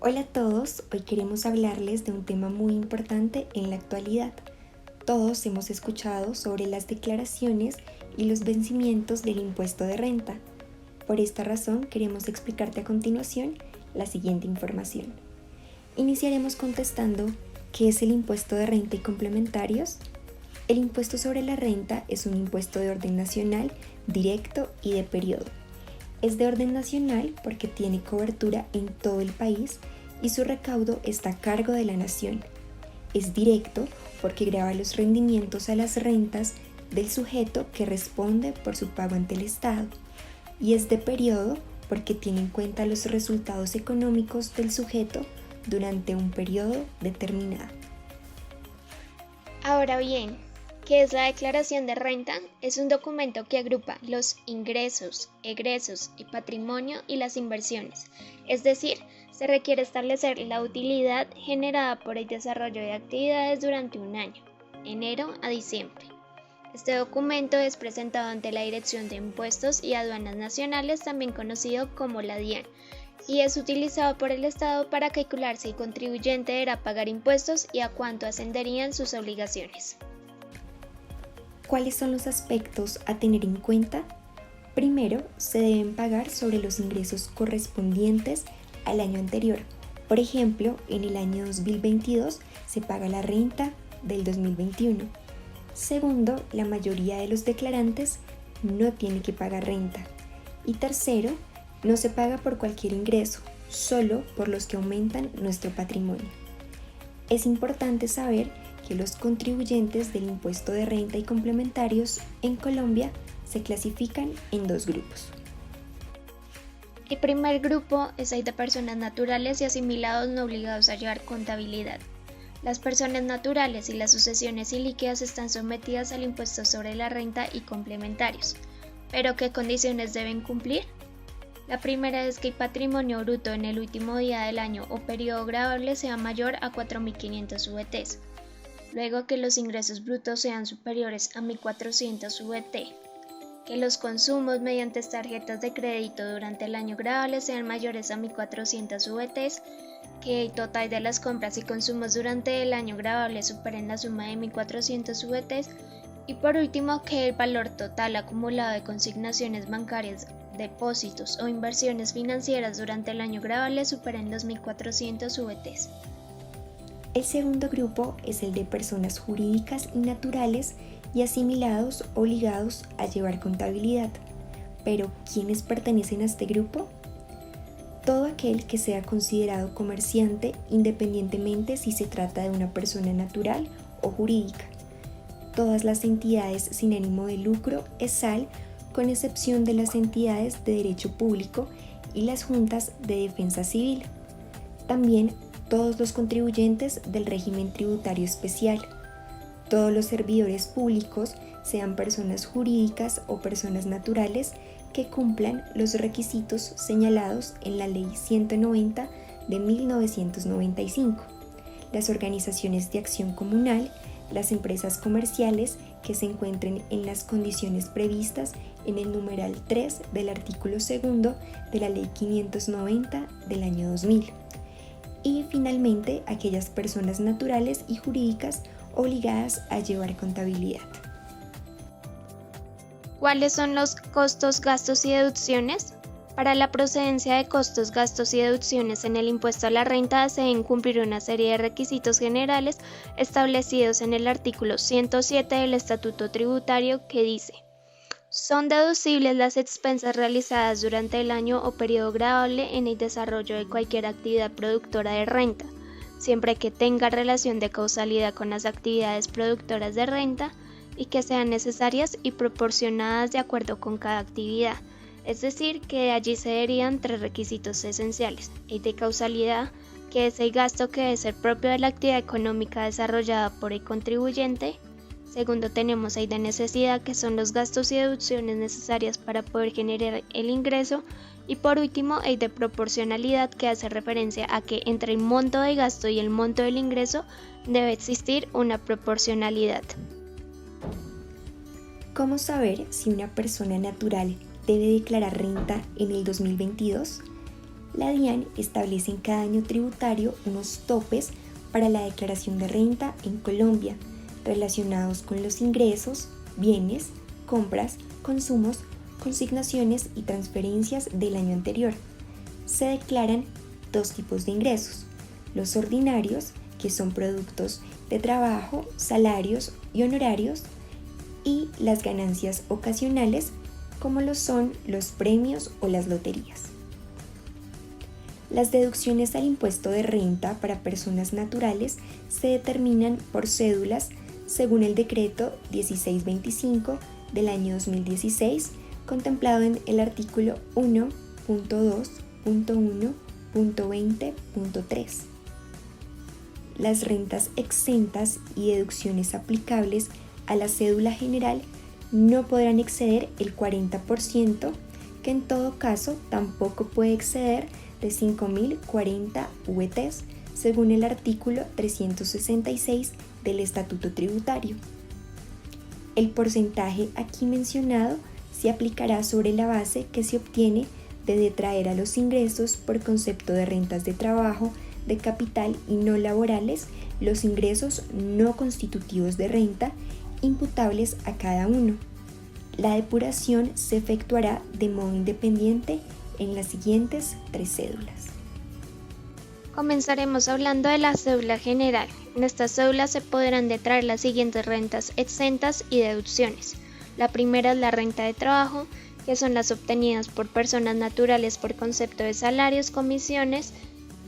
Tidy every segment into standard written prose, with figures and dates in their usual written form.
Hola a todos, hoy queremos hablarles de un tema muy importante en la actualidad. Todos hemos escuchado sobre las declaraciones y los vencimientos del impuesto de renta. Por esta razón queremos explicarte a continuación la siguiente información. Iniciaremos contestando ¿qué es el impuesto de renta y complementarios? El impuesto sobre la renta es un impuesto de orden nacional, directo y de periodo. Es de orden nacional porque tiene cobertura en todo el país y su recaudo está a cargo de la nación. Es directo porque grava los rendimientos a las rentas del sujeto que responde por su pago ante el Estado. Y es de periodo porque tiene en cuenta los resultados económicos del sujeto durante un periodo determinado. Ahora bien, ¿qué es la declaración de renta? Es un documento que agrupa los ingresos, egresos y patrimonio y las inversiones. Es decir, se requiere establecer la utilidad generada por el desarrollo de actividades durante un año, enero a diciembre. Este documento es presentado ante la Dirección de Impuestos y Aduanas Nacionales, también conocido como la DIAN, y es utilizado por el Estado para calcular si el contribuyente deberá pagar impuestos y a cuánto ascenderían sus obligaciones. ¿Cuáles son los aspectos a tener en cuenta? Primero, se deben pagar sobre los ingresos correspondientes al año anterior. Por ejemplo, en el año 2022 se paga la renta del 2021. Segundo, la mayoría de los declarantes no tiene que pagar renta. Y tercero, no se paga por cualquier ingreso, solo por los que aumentan nuestro patrimonio. Es importante saber que los contribuyentes del impuesto de renta y complementarios en Colombia se clasifican en dos grupos. El primer grupo es el de personas naturales y asimilados no obligados a llevar contabilidad. Las personas naturales y las sucesiones ilíquidas están sometidas al impuesto sobre la renta y complementarios. ¿Pero qué condiciones deben cumplir? La primera es que el patrimonio bruto en el último día del año o periodo gravable sea mayor a 4.500 VTs. Luego que los ingresos brutos sean superiores a 1.400 VT. Que los consumos mediante tarjetas de crédito durante el año gravable sean mayores a 1.400 VTs. Que el total de las compras y consumos durante el año gravable superen la suma de 1.400 VTs. Y por último, que el valor total acumulado de consignaciones bancarias, depósitos o inversiones financieras durante el año gravable superen los 1.400 VTs. El segundo grupo es el de personas jurídicas y naturales y asimilados obligados a llevar contabilidad. Pero, ¿quiénes pertenecen a este grupo? Todo aquel que sea considerado comerciante independientemente si se trata de una persona natural o jurídica. Todas las entidades sin ánimo de lucro, ESAL, con excepción de las entidades de derecho público y las juntas de defensa civil. También todos los contribuyentes del régimen tributario especial. Todos los servidores públicos, sean personas jurídicas o personas naturales, que cumplan los requisitos señalados en la Ley 190 de 1995. Las organizaciones de acción comunal, las empresas comerciales que se encuentren en las condiciones previstas en el numeral 3 del artículo 2 de la Ley 590 del año 2000. Y finalmente, aquellas personas naturales y jurídicas obligadas a llevar contabilidad. ¿Cuáles son los costos, gastos y deducciones? Para la procedencia de costos, gastos y deducciones en el impuesto a la renta se deben cumplir una serie de requisitos generales establecidos en el artículo 107 del Estatuto Tributario que dice: son deducibles las expensas realizadas durante el año o periodo gravable en el desarrollo de cualquier actividad productora de renta, siempre que tenga relación de causalidad con las actividades productoras de renta y que sean necesarias y proporcionadas de acuerdo con cada actividad. Es decir, que de allí se derivan tres requisitos esenciales: el de causalidad, que es el gasto que debe ser propio de la actividad económica desarrollada por el contribuyente. Segundo, tenemos el de necesidad, que son los gastos y deducciones necesarias para poder generar el ingreso. Y por último, el de proporcionalidad, que hace referencia a que entre el monto de gasto y el monto del ingreso debe existir una proporcionalidad. ¿Cómo saber si una persona natural debe declarar renta en el 2022? La DIAN establece en cada año tributario unos topes para la declaración de renta en Colombia, relacionados con los ingresos, bienes, compras, consumos, consignaciones y transferencias del año anterior. Se declaran dos tipos de ingresos: los ordinarios, que son productos de trabajo, salarios y honorarios, y las ganancias ocasionales, como lo son los premios o las loterías. Las deducciones al impuesto de renta para personas naturales se determinan por cédulas según el decreto 1625 del año 2016, contemplado en el artículo 1.2.1.20.3. Las rentas exentas y deducciones aplicables a la cédula general no podrán exceder el 40%, que en todo caso tampoco puede exceder de 5.040 VTs, según el artículo 366 del Estatuto Tributario. El porcentaje aquí mencionado se aplicará sobre la base que se obtiene de detraer a los ingresos por concepto de rentas de trabajo, de capital y no laborales los ingresos no constitutivos de renta imputables a cada uno. La depuración se efectuará de modo independiente en las siguientes 3 cédulas. Comenzaremos hablando de la cédula general. En esta cédula se podrán detraer las siguientes rentas exentas y deducciones. La primera es la renta de trabajo, que son las obtenidas por personas naturales por concepto de salarios, comisiones,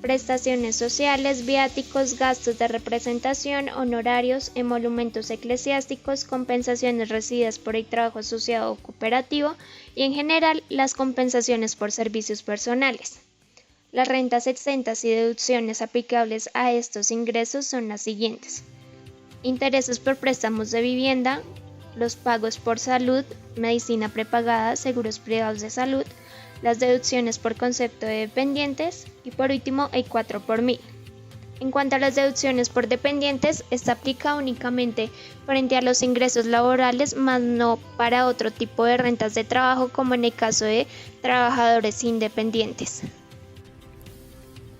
prestaciones sociales, viáticos, gastos de representación, honorarios, emolumentos eclesiásticos, compensaciones recibidas por el trabajo asociado o cooperativo y en general las compensaciones por servicios personales. Las rentas exentas y deducciones aplicables a estos ingresos son las siguientes: intereses por préstamos de vivienda, los pagos por salud, medicina prepagada, seguros privados de salud, las deducciones por concepto de dependientes y por último el 4 por mil. En cuanto a las deducciones por dependientes, esta aplica únicamente frente a los ingresos laborales, más no para otro tipo de rentas de trabajo como en el caso de trabajadores independientes.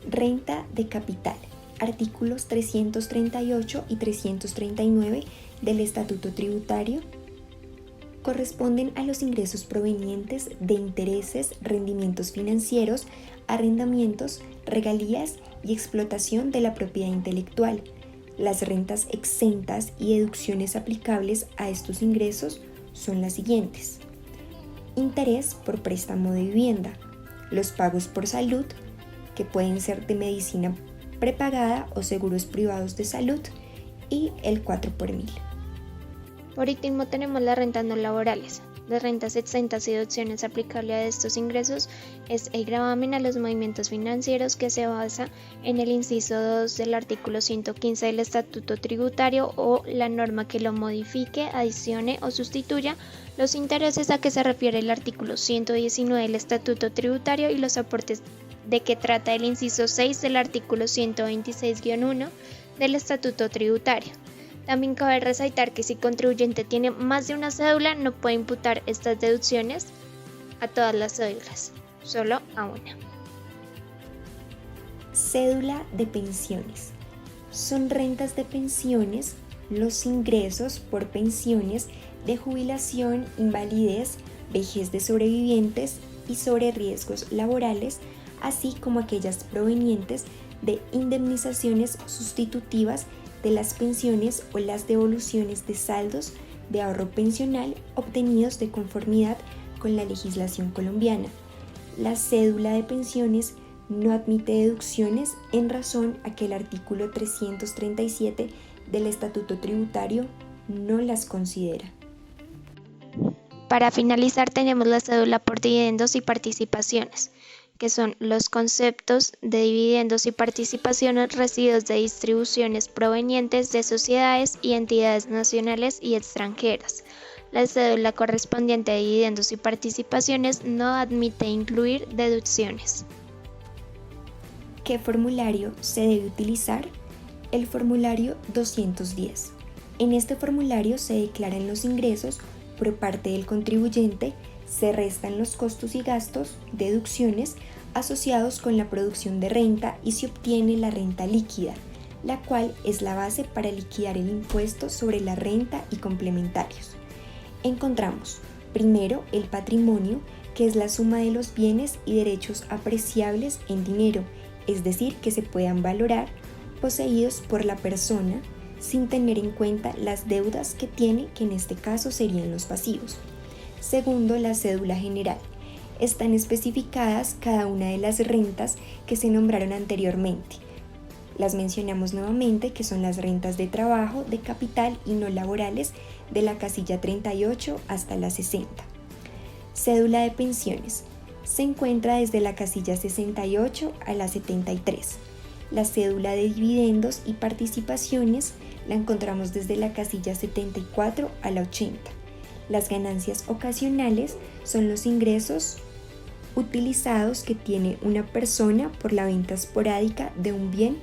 Renta de capital. Artículos 338 y 339 del Estatuto Tributario corresponden a los ingresos provenientes de intereses, rendimientos financieros, arrendamientos, regalías y explotación de la propiedad intelectual. Las rentas exentas y deducciones aplicables a estos ingresos son las siguientes: interés por préstamo de vivienda, los pagos por salud, que pueden ser de medicina prepagada o seguros privados de salud, y el 4 por mil. Por último tenemos las rentas no laborales. Las rentas exentas y deducciones aplicables a estos ingresos es el gravamen a los movimientos financieros, que se basa en el inciso 2 del artículo 115 del Estatuto Tributario o la norma que lo modifique, adicione o sustituya, los intereses a que se refiere el artículo 119 del Estatuto Tributario y los aportes de que trata el inciso 6 del artículo 126-1 del Estatuto Tributario. También cabe resaltar que si el contribuyente tiene más de una cédula, no puede imputar estas deducciones a todas las cédulas, solo a una. Cédula de pensiones. Son rentas de pensiones los ingresos por pensiones de jubilación, invalidez, vejez de sobrevivientes y sobre riesgos laborales, así como aquellas provenientes de indemnizaciones sustitutivas de las pensiones o las devoluciones de saldos de ahorro pensional obtenidos de conformidad con la legislación colombiana. La cédula de pensiones no admite deducciones en razón a que el artículo 337 del Estatuto Tributario no las considera. Para finalizar tenemos la cédula por dividendos y participaciones, que son los conceptos de dividendos y participaciones recibidos de distribuciones provenientes de sociedades y entidades nacionales y extranjeras. La cédula correspondiente a dividendos y participaciones no admite incluir deducciones. ¿Qué formulario se debe utilizar? El formulario 210. En este formulario se declaran los ingresos por parte del contribuyente, se restan los costos y gastos, deducciones, asociados con la producción de renta y se obtiene la renta líquida, la cual es la base para liquidar el impuesto sobre la renta y complementarios. Encontramos primero el patrimonio, que es la suma de los bienes y derechos apreciables en dinero, es decir, que se puedan valorar, poseídos por la persona, sin tener en cuenta las deudas que tiene, que en este caso serían los pasivos. Segundo, la cédula general. Están especificadas cada una de las rentas que se nombraron anteriormente. Las mencionamos nuevamente, que son las rentas de trabajo, de capital y no laborales, de la casilla 38 hasta la 60. Cédula de pensiones. Se encuentra desde la casilla 68 a la 73. La cédula de dividendos y participaciones la encontramos desde la casilla 74 a la 80. Las ganancias ocasionales son los ingresos utilizados que tiene una persona por la venta esporádica de un bien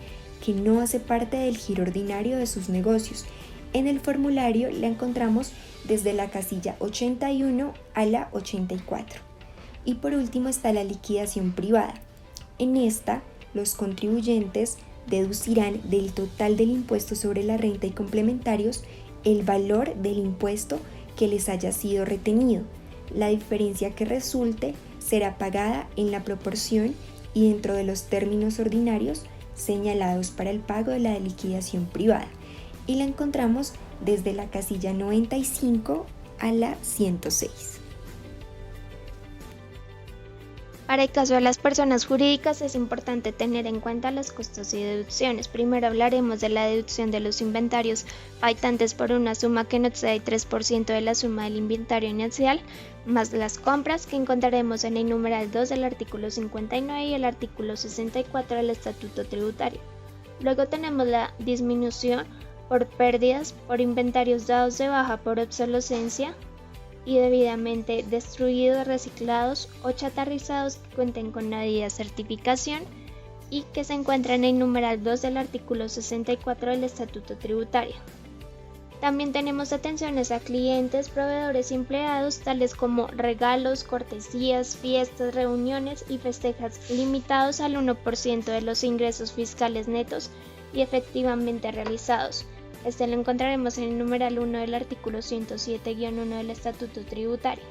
que no hace parte del giro ordinario de sus negocios. En el formulario la encontramos desde la casilla 81 a la 84. Y por último está la liquidación privada. En esta, los contribuyentes deducirán del total del impuesto sobre la renta y complementarios el valor del impuesto que les haya sido retenido. La diferencia que resulte será pagada en la proporción y dentro de los términos ordinarios señalados para el pago de la liquidación privada, y la encontramos desde la casilla 95 a la 106. Para el caso de las personas jurídicas es importante tener en cuenta los costos y deducciones. Primero hablaremos de la deducción de los inventarios faltantes por una suma que no excede el 3% de la suma del inventario inicial, más las compras que encontraremos en el numeral 2 del artículo 59 y el artículo 64 del Estatuto Tributario. Luego tenemos la disminución por pérdidas por inventarios dados de baja por obsolescencia y debidamente destruidos, reciclados o chatarrizados que cuenten con la debida certificación y que se encuentra en el numeral 2 del artículo 64 del Estatuto Tributario. También tenemos atenciones a clientes, proveedores y empleados, tales como regalos, cortesías, fiestas, reuniones y festejos limitados al 1% de los ingresos fiscales netos y efectivamente realizados. Este lo encontraremos en el numeral 1 del artículo 107-1 del Estatuto Tributario.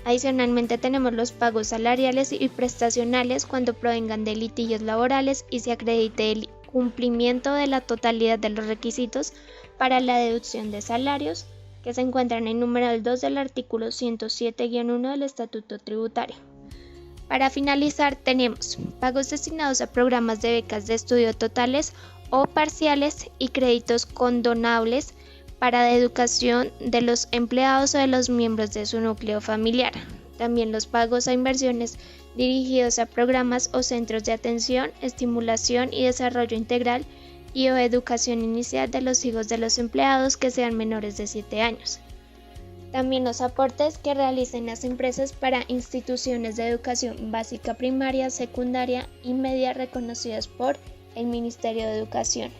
Adicionalmente tenemos los pagos salariales y prestacionales cuando provengan de litigios laborales y se acredite el cumplimiento de la totalidad de los requisitos para la deducción de salarios, que se encuentran en el numeral 2 del artículo 107-1 del Estatuto Tributario. Para finalizar tenemos pagos destinados a programas de becas de estudio totales o parciales y créditos condonables para la educación de los empleados o de los miembros de su núcleo familiar. También los pagos a inversiones dirigidos a programas o centros de atención, estimulación y desarrollo integral y o educación inicial de los hijos de los empleados que sean menores de 7 años. También los aportes que realicen las empresas para instituciones de educación básica primaria, secundaria y media reconocidas por el Ministerio de Educación,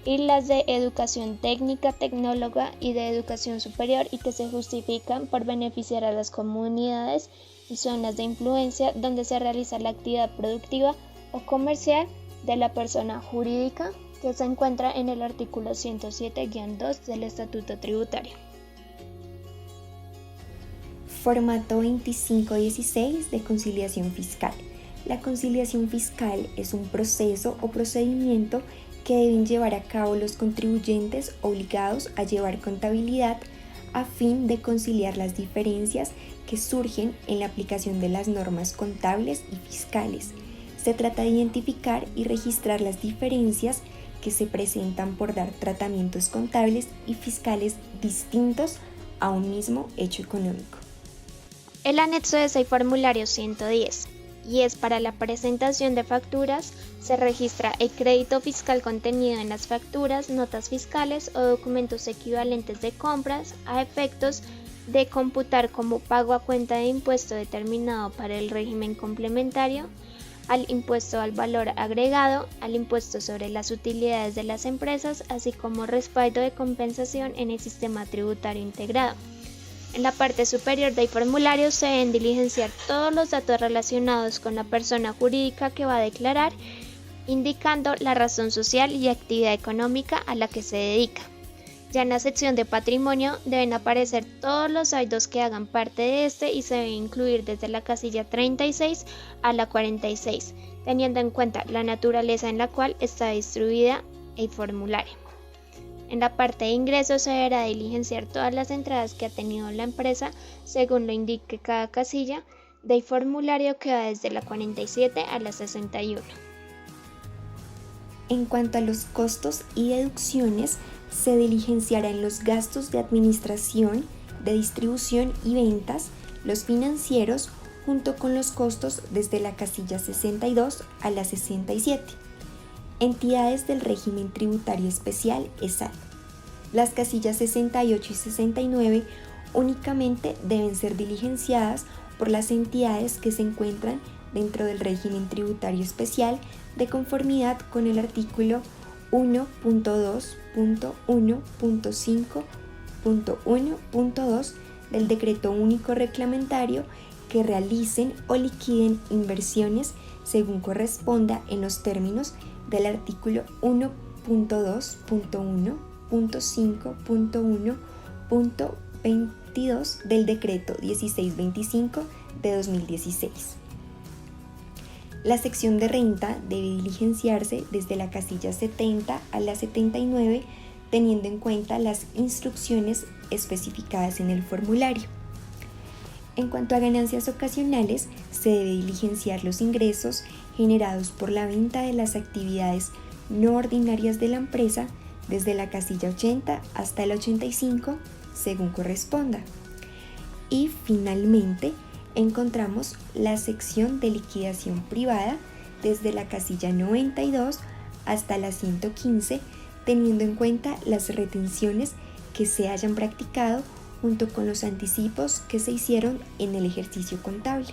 y las de educación técnica, tecnóloga y de educación superior y que se justifican por beneficiar a las comunidades y zonas de influencia donde se realiza la actividad productiva o comercial de la persona jurídica, que se encuentra en el artículo 107-2 del Estatuto Tributario. Formato 2516 de conciliación fiscal. La conciliación fiscal es un proceso o procedimiento que deben llevar a cabo los contribuyentes obligados a llevar contabilidad a fin de conciliar las diferencias que surgen en la aplicación de las normas contables y fiscales. Se trata de identificar y registrar las diferencias que se presentan por dar tratamientos contables y fiscales distintos a un mismo hecho económico. El anexo es el formulario 110 y es para la presentación de facturas. Se registra el crédito fiscal contenido en las facturas, notas fiscales o documentos equivalentes de compras a efectos de computar como pago a cuenta de impuesto determinado para el régimen complementario, al impuesto al valor agregado, al impuesto sobre las utilidades de las empresas, así como respaldo de compensación en el sistema tributario integrado. En la parte superior del formulario se deben diligenciar todos los datos relacionados con la persona jurídica que va a declarar, indicando la razón social y actividad económica a la que se dedica. Ya en la sección de patrimonio deben aparecer todos los saldos que hagan parte de este y se deben incluir desde la casilla 36 a la 46, teniendo en cuenta la naturaleza en la cual está distribuida el formulario. En la parte de ingresos se deberá diligenciar todas las entradas que ha tenido la empresa según lo indique cada casilla del formulario que va desde la 47 a la 61. En cuanto a los costos y deducciones, se diligenciarán los gastos de administración, de distribución y ventas, los financieros, junto con los costos desde la casilla 62 a la 67. Entidades del régimen tributario especial ESAL. Las casillas 68 y 69 únicamente deben ser diligenciadas por las entidades que se encuentran dentro del régimen tributario especial de conformidad con el artículo 1.2.1.5.1.2 del Decreto Único Reglamentario que realicen o liquiden inversiones según corresponda en los términos del artículo 1.2.1.5.1.22 del Decreto 1625 de 2016. La sección de renta debe diligenciarse desde la casilla 70 a la 79, teniendo en cuenta las instrucciones especificadas en el formulario. En cuanto a ganancias ocasionales, se debe diligenciar los ingresos generados por la venta de las actividades no ordinarias de la empresa desde la casilla 80 hasta el 85, según corresponda. Y finalmente, encontramos la sección de liquidación privada desde la casilla 92 hasta la 115, teniendo en cuenta las retenciones que se hayan practicado junto con los anticipos que se hicieron en el ejercicio contable.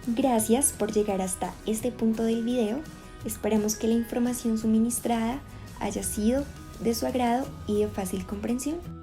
Gracias por llegar hasta este punto del video. Esperamos que la información suministrada haya sido de su agrado y de fácil comprensión.